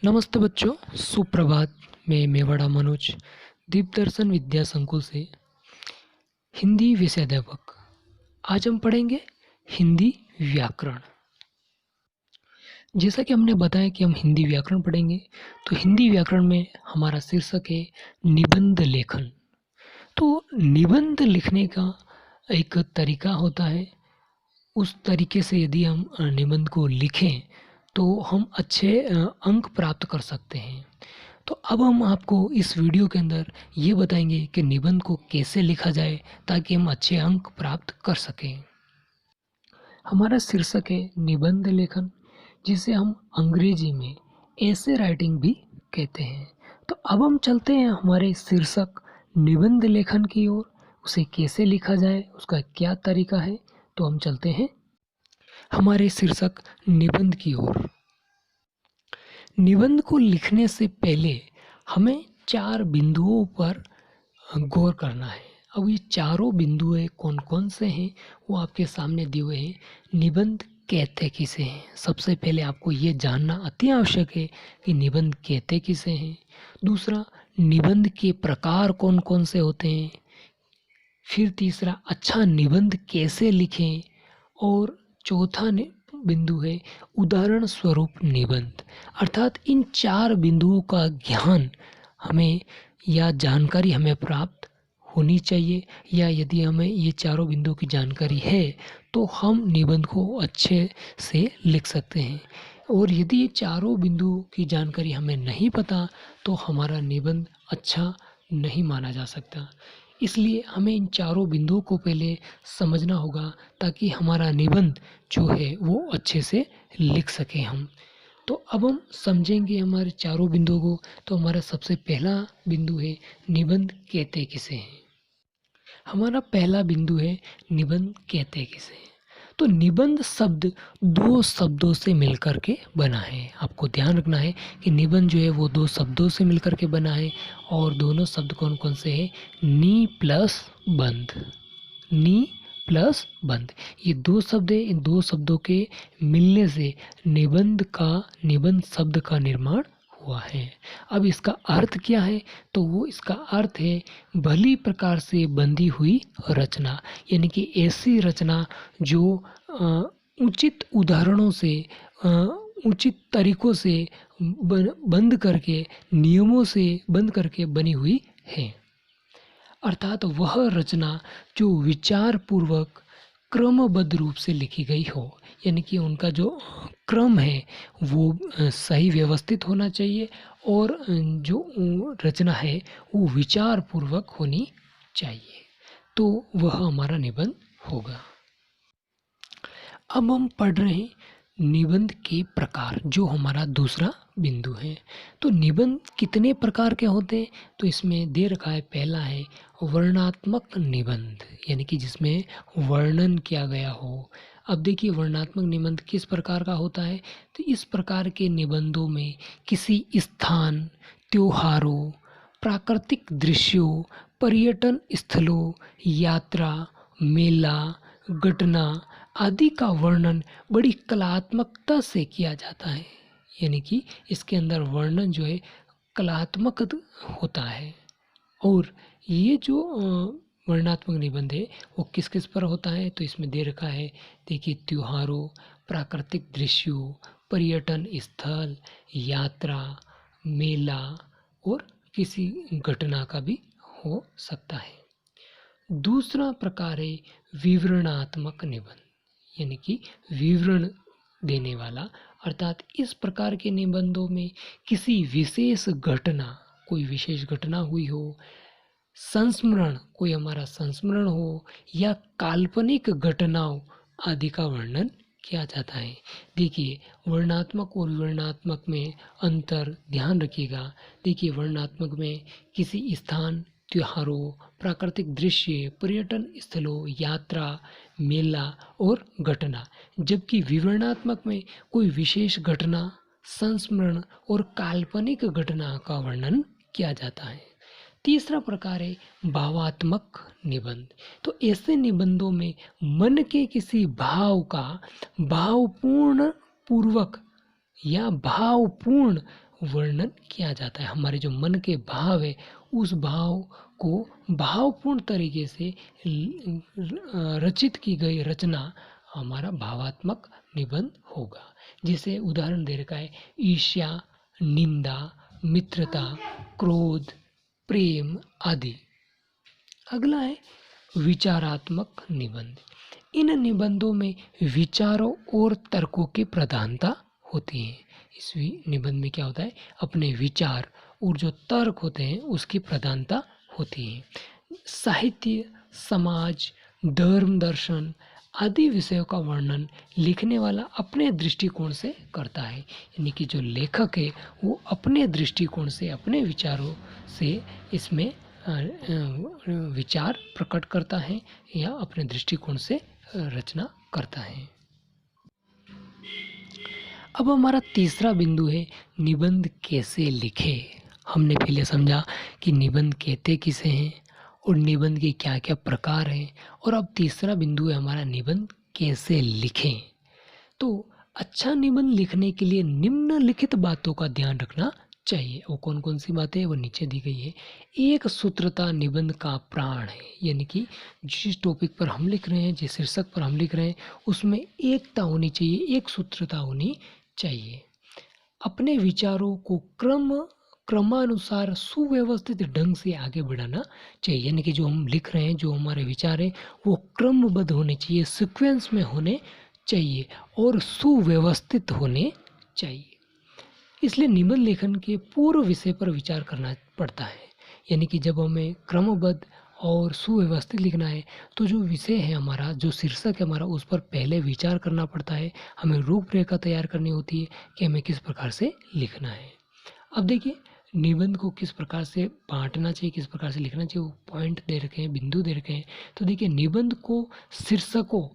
नमस्ते बच्चों, सुप्रभात। मैं मेवाड़ा मनोज दीपदर्शन विद्या संकुल से हिंदी विषयाध्यापक। आज हम पढ़ेंगे हिंदी व्याकरण। जैसा कि हमने बताया कि हम हिंदी व्याकरण पढ़ेंगे, तो हिंदी व्याकरण में हमारा शीर्षक है निबंध लेखन। तो निबंध लिखने का एक तरीका होता है। उस तरीके से यदि हम निबंध को लिखें तो हम अच्छे अंक प्राप्त कर सकते हैं। तो अब हम आपको इस वीडियो के अंदर ये बताएंगे कि निबंध को कैसे लिखा जाए ताकि हम अच्छे अंक प्राप्त कर सकें। हमारा शीर्षक है निबंध लेखन, जिसे हम अंग्रेजी में ऐसे राइटिंग भी कहते हैं। तो अब हम चलते हैं हमारे शीर्षक निबंध लेखन की ओर। उसे कैसे लिखा जाए, उसका क्या तरीका है, तो हम चलते हैं हमारे शीर्षक निबंध की ओर। निबंध को लिखने से पहले हमें 4 बिंदुओं पर गौर करना है। अब ये चारों बिंदु कौन कौन से हैं वो आपके सामने दिए हुए हैं। निबंध कहते किसे हैं, सबसे पहले आपको ये जानना अति आवश्यक है कि निबंध कहते किसे हैं। दूसरा, निबंध के प्रकार कौन कौन से होते हैं। फिर तीसरा, अच्छा निबंध कैसे लिखें। और चौथा बिंदु है उदाहरण स्वरूप निबंध। अर्थात इन 4 बिंदुओं का ज्ञान हमें या जानकारी हमें प्राप्त होनी चाहिए, या यदि हमें ये चारों बिंदुओं की जानकारी है तो हम निबंध को अच्छे से लिख सकते हैं। और यदि ये चारों बिंदुओं की जानकारी हमें नहीं पता तो हमारा निबंध अच्छा नहीं माना जा सकता। इसलिए हमें इन चारों बिंदुओं को पहले समझना होगा ताकि हमारा निबंध जो है वो अच्छे से लिख सकें हम। तो अब हम समझेंगे हमारे चारों बिंदुओं को। तो हमारा सबसे पहला बिंदु है निबंध कहते किसे हैं। हमारा पहला बिंदु है निबंध कहते किसे हैं। तो निबंध शब्द 2 शब्दों से मिलकर के बना है। आपको ध्यान रखना है कि निबंध जो है वो 2 शब्दों से मिलकर के बना है। और दोनों शब्द कौन कौन से हैं? नी प्लस बंध। नी प्लस बंध, ये 2 शब्द है। इन 2 शब्दों के मिलने से निबंध शब्द का निर्माण हुआ है। अब इसका अर्थ क्या है? तो वो इसका अर्थ है भली प्रकार से बंधी हुई रचना, यानी कि ऐसी रचना जो उचित उदाहरणों से उचित तरीकों से बंद करके, नियमों से बंद करके बनी हुई है। अर्थात वह रचना जो विचार पूर्वक क्रमबद्ध रूप से लिखी गई हो, यानी कि उनका जो क्रम है वो सही व्यवस्थित होना चाहिए, और जो रचना है वो विचार पूर्वक होनी चाहिए, तो वह हमारा निबंध होगा। अब हम पढ़ रहे हैं निबंध के प्रकार, जो हमारा दूसरा बिंदु है। तो निबंध कितने प्रकार के होते हैं? तो इसमें दे रखा है, पहला है वर्णनात्मक निबंध, यानी कि जिसमें वर्णन किया गया हो। अब देखिए वर्णनात्मक निबंध किस प्रकार का होता है। तो इस प्रकार के निबंधों में किसी स्थान, त्योहारों, प्राकृतिक दृश्यों, पर्यटन स्थलों, यात्रा, मेला, घटना आदि का वर्णन बड़ी कलात्मकता से किया जाता है। यानी कि इसके अंदर वर्णन जो है कलात्मक होता है। और ये जो वर्णनात्मक निबंध है वो किस किस पर होता है? तो इसमें दे रखा है, देखिए त्योहारों, प्राकृतिक दृश्यों, पर्यटन स्थल, यात्रा, मेला और किसी घटना का भी हो सकता है। दूसरा प्रकार है विवरणात्मक निबंध, यानी कि विवरण देने वाला। अर्थात इस प्रकार के निबंधों में किसी विशेष घटना, कोई विशेष घटना हुई हो, संस्मरण, कोई हमारा संस्मरण हो, या काल्पनिक घटनाओं आदि का वर्णन किया जाता है। देखिए वर्णनात्मक और विवरणात्मक में अंतर ध्यान रखिएगा। देखिए वर्णनात्मक में किसी स्थान, त्योहारों, प्राकृतिक दृश्य, पर्यटन स्थलों, यात्रा, मेला और घटना, जबकि विवरणात्मक में कोई विशेष घटना, संस्मरण और काल्पनिक घटना का वर्णन किया जाता है। तीसरा प्रकार है भावात्मक निबंध। तो ऐसे निबंधों में मन के किसी भाव का भावपूर्ण पूर्वक या भावपूर्ण वर्णन किया जाता है। हमारे जो मन के भाव है उस भाव को भावपूर्ण तरीके से रचित की गई रचना हमारा भावात्मक निबंध होगा। जैसे उदाहरण दे रखा है ईर्ष्या, निंदा, मित्रता, क्रोध, प्रेम आदि। अगला है विचारात्मक निबंध। इन निबंधों में विचारों और तर्कों की प्रधानता होती है। इस निबंध में क्या होता है, अपने विचार और जो तर्क होते हैं उसकी प्रधानता होती है। साहित्य, समाज, धर्म, दर्शन आदि विषयों का वर्णन लिखने वाला अपने दृष्टिकोण से करता है। यानी कि जो लेखक है वो अपने दृष्टिकोण से, अपने विचारों से इसमें विचार प्रकट करता है या अपने दृष्टिकोण से रचना करता है। अब हमारा तीसरा बिंदु है निबंध कैसे लिखे। हमने पहले समझा कि निबंध कहते किसे हैं और निबंध के क्या क्या प्रकार हैं, और अब तीसरा बिंदु है हमारा निबंध कैसे लिखें। तो अच्छा निबंध लिखने के लिए निम्नलिखित बातों का ध्यान रखना चाहिए। वो कौन कौन सी बातें हैं वो नीचे दी गई है। एक सूत्रता निबंध का प्राण है, यानी कि जिस टॉपिक पर हम लिख रहे हैं, जिस शीर्षक पर हम लिख रहे हैं उसमें एकता होनी चाहिए, एक सूत्रता होनी चाहिए। अपने विचारों को क्रमानुसार सुव्यवस्थित ढंग से आगे बढ़ाना चाहिए। यानी कि जो हम लिख रहे हैं, जो हमारे विचार हैं वो क्रमबद्ध होने चाहिए, सीक्वेंस में होने चाहिए और सुव्यवस्थित होने चाहिए। इसलिए निबंध लेखन के पूर्व विषय पर विचार करना पड़ता है। यानी कि जब हमें क्रमबद्ध और सुव्यवस्थित लिखना है तो जो विषय है हमारा, जो शीर्षक है हमारा, उस पर पहले विचार करना पड़ता है। हमें रूपरेखा तैयार करनी होती है कि हमें किस प्रकार से लिखना है। अब देखिए निबंध को किस प्रकार से बांटना चाहिए, किस प्रकार से लिखना चाहिए, वो पॉइंट दे रखे हैं, बिंदु दे रखे हैं। तो देखिए निबंध को शीर्षकों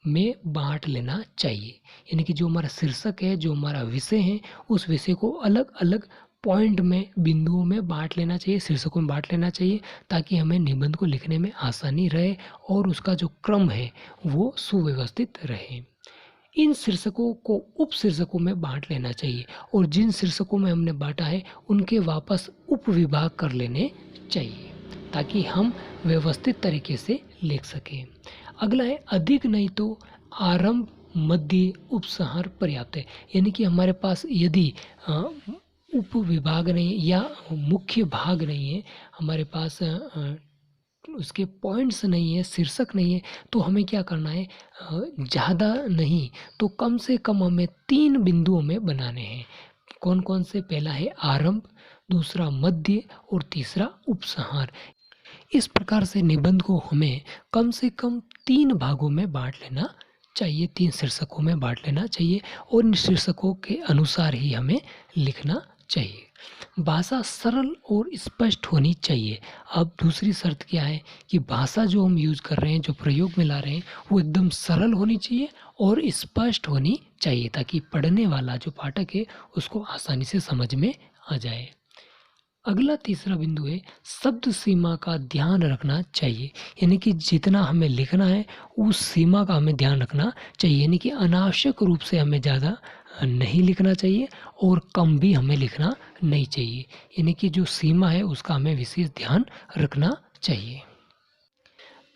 में बांट लेना चाहिए। यानी कि जो हमारा शीर्षक है, जो हमारा विषय है, उस विषय को अलग अलग पॉइंट में, बिंदुओं में बांट लेना चाहिए, शीर्षकों में बांट लेना चाहिए, ताकि हमें निबंध को लिखने में आसानी रहे और उसका जो क्रम है वो सुव्यवस्थित रहे। इन शीर्षकों को उप शीर्षकों में बांट लेना चाहिए और जिन शीर्षकों में हमने बांटा है उनके वापस उप विभाग कर लेने चाहिए ताकि हम व्यवस्थित तरीके से लिख सकें। अगला है अधिक नहीं तो आरंभ, मध्य, उपसंहार पर्याप्त है। यानी कि हमारे पास यदि उप विभाग नहीं या मुख्य भाग नहीं है, हमारे पास उसके पॉइंट्स नहीं है, शीर्षक नहीं है, तो हमें क्या करना है, ज़्यादा नहीं तो कम से कम हमें 3 बिंदुओं में बनाने हैं। कौन कौन से? पहला है आरंभ, दूसरा मध्य और तीसरा उपसंहार। इस प्रकार से निबंध को हमें कम से कम 3 भागों में बांट लेना चाहिए, 3 शीर्षकों में बांट लेना चाहिए और इन शीर्षकों के अनुसार ही हमें लिखना चाहिए। भाषा सरल और स्पष्ट होनी चाहिए। अब दूसरी शर्त क्या है कि भाषा जो हम यूज़ कर रहे हैं, जो प्रयोग में ला रहे हैं, वो एकदम सरल होनी चाहिए और स्पष्ट होनी चाहिए ताकि पढ़ने वाला जो पाठक है उसको आसानी से समझ में आ जाए। अगला तीसरा बिंदु है शब्द सीमा का ध्यान रखना चाहिए। यानी कि जितना हमें लिखना है उस सीमा का हमें ध्यान रखना चाहिए। यानी कि अनावश्यक रूप से हमें ज़्यादा नहीं लिखना चाहिए और कम भी हमें लिखना नहीं चाहिए। यानी कि जो सीमा है उसका हमें विशेष ध्यान रखना चाहिए।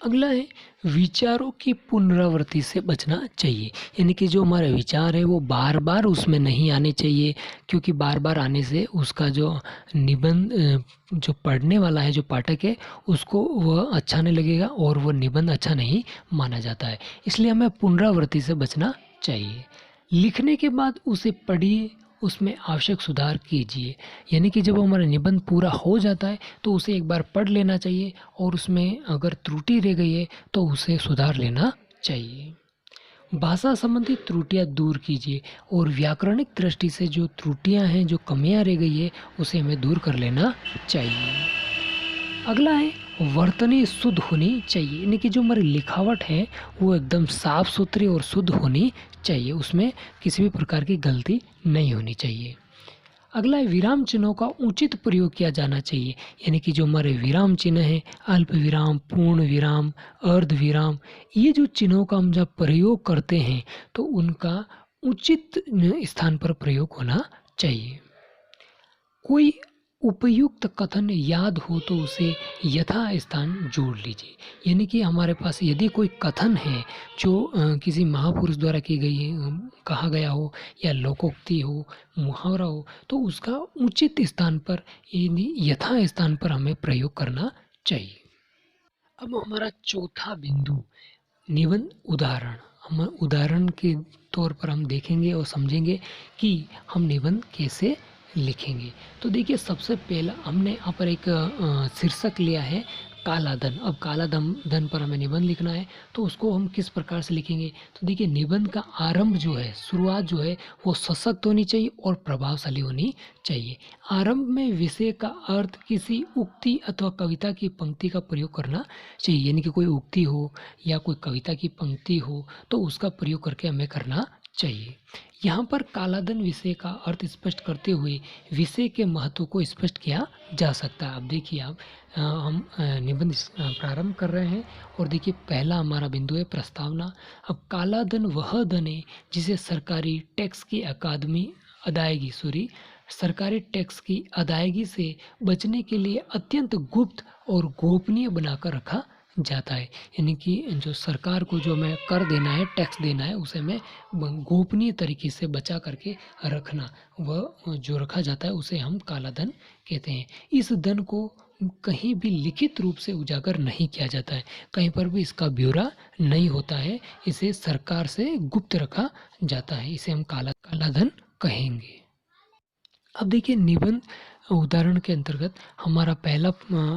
अगला है विचारों की पुनरावृत्ति से बचना चाहिए। यानी कि जो हमारे विचार है वो बार बार उसमें नहीं आने चाहिए, क्योंकि बार बार आने से उसका जो निबंध, जो पढ़ने वाला है, जो पाठक है, उसको वह अच्छा नहीं लगेगा और वह निबंध अच्छा नहीं माना जाता है। इसलिए हमें पुनरावृत्ति से बचना चाहिए। लिखने के बाद उसे पढ़िए, उसमें आवश्यक सुधार कीजिए। यानी कि जब हमारा निबंध पूरा हो जाता है तो उसे एक बार पढ़ लेना चाहिए और उसमें अगर त्रुटि रह गई है तो उसे सुधार लेना चाहिए। भाषा संबंधी त्रुटियां दूर कीजिए और व्याकरणिक दृष्टि से जो त्रुटियां हैं, जो कमियां रह गई है, उसे हमें दूर कर लेना चाहिए। अगला है वर्तनी शुद्ध होनी चाहिए। यानी कि जो हमारी लिखावट है वो एकदम साफ सुथरी और शुद्ध होनी चाहिए, उसमें किसी भी प्रकार की गलती नहीं होनी चाहिए। अगला है विराम चिन्हों का उचित प्रयोग किया जाना चाहिए। यानी कि जो हमारे विराम चिन्ह हैं, अल्प विराम, पूर्ण विराम, अर्ध विराम, ये जो चिन्हों का हम जब प्रयोग करते हैं तो उनका उचित स्थान पर प्रयोग होना चाहिए। कोई उपयुक्त कथन याद हो तो उसे यथास्थान जोड़ लीजिए। यानी कि हमारे पास यदि कोई कथन है जो किसी महापुरुष द्वारा की गई है, कहा गया हो, या लोकोक्ति हो, मुहावरा हो, तो उसका उचित स्थान पर यानी यथा स्थान पर हमें प्रयोग करना चाहिए। अब हमारा चौथा बिंदु, निबंध उदाहरण। हम उदाहरण के तौर पर हम देखेंगे और समझेंगे कि हम निबंध कैसे लिखेंगे। तो देखिए, सबसे पहला हमने यहाँ पर एक शीर्षक लिया है काला धन। अब काला धन पर हमें निबंध लिखना है, तो उसको हम किस प्रकार से लिखेंगे। तो देखिए, निबंध का आरंभ जो है, शुरुआत जो है, वो सशक्त होनी चाहिए और प्रभावशाली होनी चाहिए। आरंभ में विषय का अर्थ किसी उक्ति अथवा कविता की पंक्ति का प्रयोग करना चाहिए। यानी कि कोई उक्ति हो या कोई कविता की पंक्ति हो तो उसका प्रयोग करके हमें करना चाहिए। यहाँ पर कालाधन विषय का अर्थ स्पष्ट करते हुए विषय के महत्व को स्पष्ट किया जा सकता है। अब देखिए, आप हम निबंध प्रारंभ कर रहे हैं और देखिए, पहला हमारा बिंदु है प्रस्तावना। अब कालाधन वह धन है जिसे सरकारी टैक्स की अदायगी से बचने के लिए अत्यंत गुप्त और गोपनीय बनाकर रखा जाता है। यानी कि जो सरकार को जो हमें कर देना है, टैक्स देना है, उसे हमें गोपनीय तरीके से बचा करके रखना, वह जो रखा जाता है उसे हम काला धन कहते हैं। इस धन को कहीं भी लिखित रूप से उजागर नहीं किया जाता है, कहीं पर भी इसका ब्यौरा नहीं होता है, इसे सरकार से गुप्त रखा जाता है, इसे हम काला धन कहेंगे। अब देखिए, निबंध उदाहरण के अंतर्गत हमारा पहला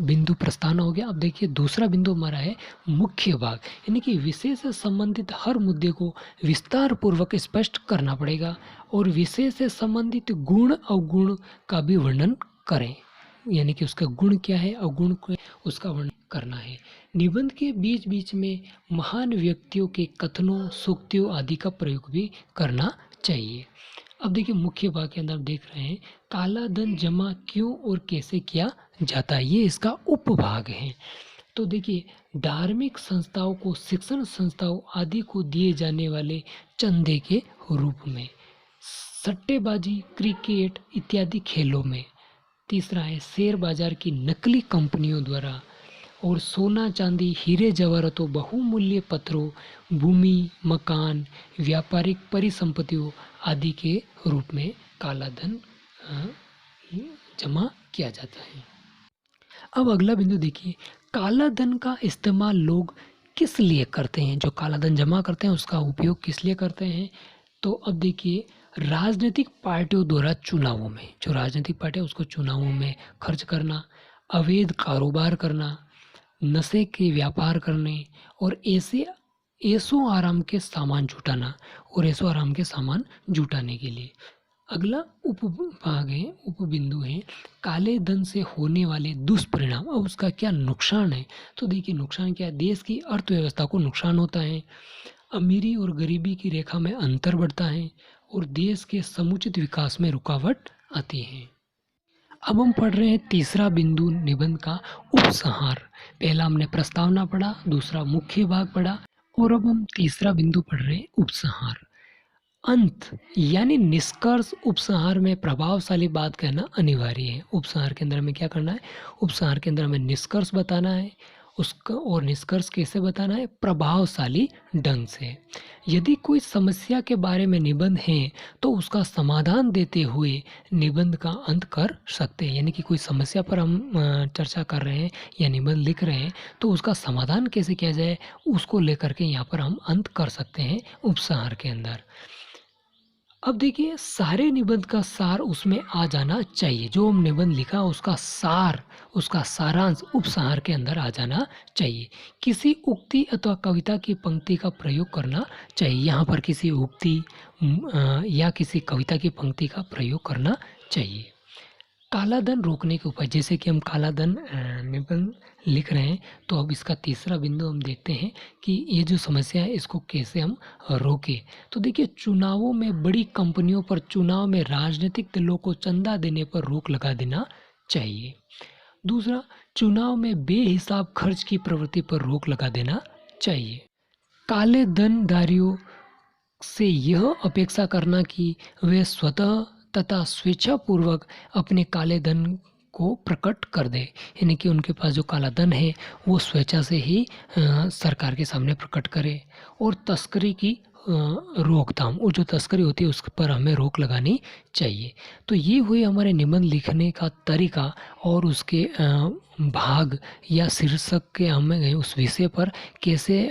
बिंदु प्रस्तावना हो गया। अब देखिए, दूसरा बिंदु हमारा है मुख्य भाग। यानी कि विषय से संबंधित हर मुद्दे को विस्तार पूर्वक स्पष्ट करना पड़ेगा और विषय से संबंधित गुण अवगुण का भी वर्णन करें। यानी कि उसका गुण क्या है, अवगुण उसका वर्णन करना है। निबंध के बीच बीच में महान व्यक्तियों के कथनों, सूक्तियों आदि का प्रयोग भी करना चाहिए। अब देखिए, मुख्य भाग के अंदर देख रहे हैं काला धन जमा क्यों और कैसे किया जाता है, ये इसका उपभाग है। तो देखिए, धार्मिक संस्थाओं को, शिक्षण संस्थाओं आदि को दिए जाने वाले चंदे के रूप में, सट्टेबाजी, क्रिकेट इत्यादि खेलों में। तीसरा है शेयर बाजार की नकली कंपनियों द्वारा, और सोना चांदी, हीरे जवाहरातों, बहुमूल्य पत्रों, भूमि, मकान, व्यापारिक परिसंपत्तियों आदि के रूप में काला धन जमा किया जाता है। अब अगला बिंदु देखिए, काला धन का इस्तेमाल लोग किस लिए करते हैं। जो काला धन जमा करते हैं उसका उपयोग किस लिए करते हैं। तो अब देखिए, राजनीतिक पार्टियों द्वारा चुनावों में, जो राजनीतिक पार्टी है उसको चुनावों में खर्च करना, अवैध कारोबार करना, नशे के व्यापार करने, और ऐशो आराम के सामान जुटाने के लिए। अगला उपभाग है, उपबिंदु है काले धन से होने वाले दुष्परिणाम। अब उसका क्या नुकसान है। तो देखिए, नुकसान क्या है। देश की अर्थव्यवस्था को नुकसान होता है, अमीरी और गरीबी की रेखा में अंतर बढ़ता है और देश के समुचित विकास में रुकावट आती है। अब हम पढ़ रहे हैं तीसरा बिंदु निबंध का उपसंहार। पहला हमने प्रस्तावना पढ़ा, दूसरा मुख्य भाग पढ़ा, और अब हम तीसरा बिंदु पढ़ रहे हैं उपसंहार। अंत यानी निष्कर्ष। उपसंहार में प्रभावशाली बात कहना अनिवार्य है। उपसंहार के अंदर हमें क्या करना है, उपसंहार के अंदर हमें निष्कर्ष बताना है उसका, और निष्कर्ष कैसे बताना है, प्रभावशाली ढंग से। यदि कोई समस्या के बारे में निबंध है तो उसका समाधान देते हुए निबंध का अंत कर सकते हैं। यानी कि कोई समस्या पर हम चर्चा कर रहे हैं या निबंध लिख रहे हैं तो उसका समाधान कैसे किया जाए उसको लेकर के यहाँ पर हम अंत कर सकते हैं उपसंहार के अंदर। अब देखिए, सारे निबंध का सार उसमें आ जाना चाहिए। जो हम निबंध लिखा उसका सार, उसका सारांश उपसंहार के अंदर आ जाना चाहिए। किसी उक्ति अथवा कविता की पंक्ति का प्रयोग करना चाहिए। यहाँ पर किसी उक्ति या किसी कविता की पंक्ति का प्रयोग करना चाहिए। काला धन रोकने के उपाय, जैसे कि हम काला धन निबंध लिख रहे हैं तो अब इसका तीसरा बिंदु हम देखते हैं कि ये जो समस्या है इसको कैसे हम रोकें। तो देखिए, चुनावों में बड़ी कंपनियों पर चुनाव में राजनीतिक दलों को चंदा देने पर रोक लगा देना चाहिए। दूसरा, चुनाव में बेहिसाब खर्च की प्रवृत्ति पर रोक लगा देना चाहिए। काले धनधारियों से यह अपेक्षा करना कि वे स्वतः तथा स्वेच्छापूर्वक अपने काले धन को प्रकट कर दे, यानी कि उनके पास जो काला धन है वो स्वेच्छा से ही सरकार के सामने प्रकट करे। और तस्करी की रोकथाम, वो जो तस्करी होती है उस पर हमें रोक लगानी चाहिए। तो ये हुई हमारे निबंध लिखने का तरीका और उसके भाग या शीर्षक के हमें उस विषय पर कैसे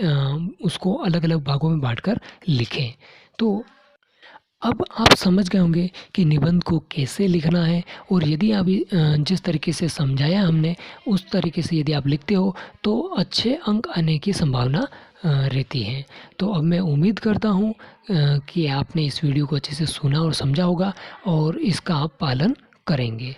उसको अलग अलग भागों में बांटकर लिखें। तो अब आप समझ गए होंगे कि निबंध को कैसे लिखना है, और यदि आप जिस तरीके से समझाया हमने उस तरीके से यदि आप लिखते हो तो अच्छे अंक आने की संभावना रहती है। तो अब मैं उम्मीद करता हूँ कि आपने इस वीडियो को अच्छे से सुना और समझा होगा और इसका आप पालन करेंगे।